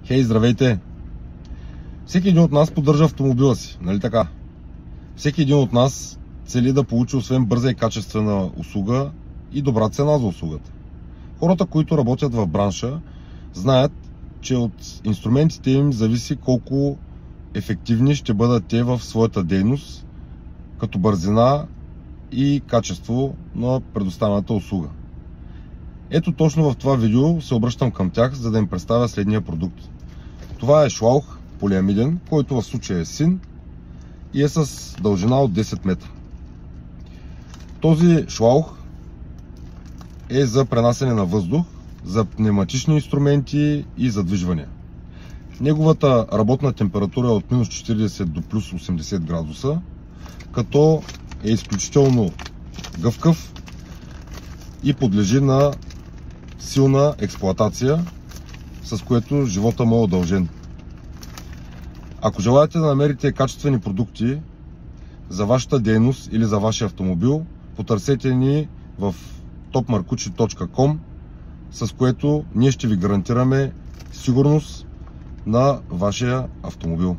Хей, здравейте! Всеки един от нас поддържа автомобила си, нали така? Всеки един от нас цели да получи освен бърза и качествена услуга и добра цена за услугата. Хората, които работят в бранша, знаят, че от инструментите им зависи колко ефективни ще бъдат те в своята дейност, като бързина и качество на предоставената услуга. Ето точно в това видео се обръщам към тях, за да им представя следния продукт. Това е шлаух полиамиден, който в случая е син и е с дължина от 10 метра. Този шлаух е за пренасене на въздух, за пневматични инструменти и задвижване. Неговата работна температура е от минус 40 до плюс 80 градуса, като е изключително гъвкав и подлежи на силна експлоатация, с което живота му е удължен. Ако желаете да намерите качествени продукти за вашата дейност или за вашия автомобил, потърсете ни в topmarkuchi.com, с което ние ще ви гарантираме сигурност на вашия автомобил.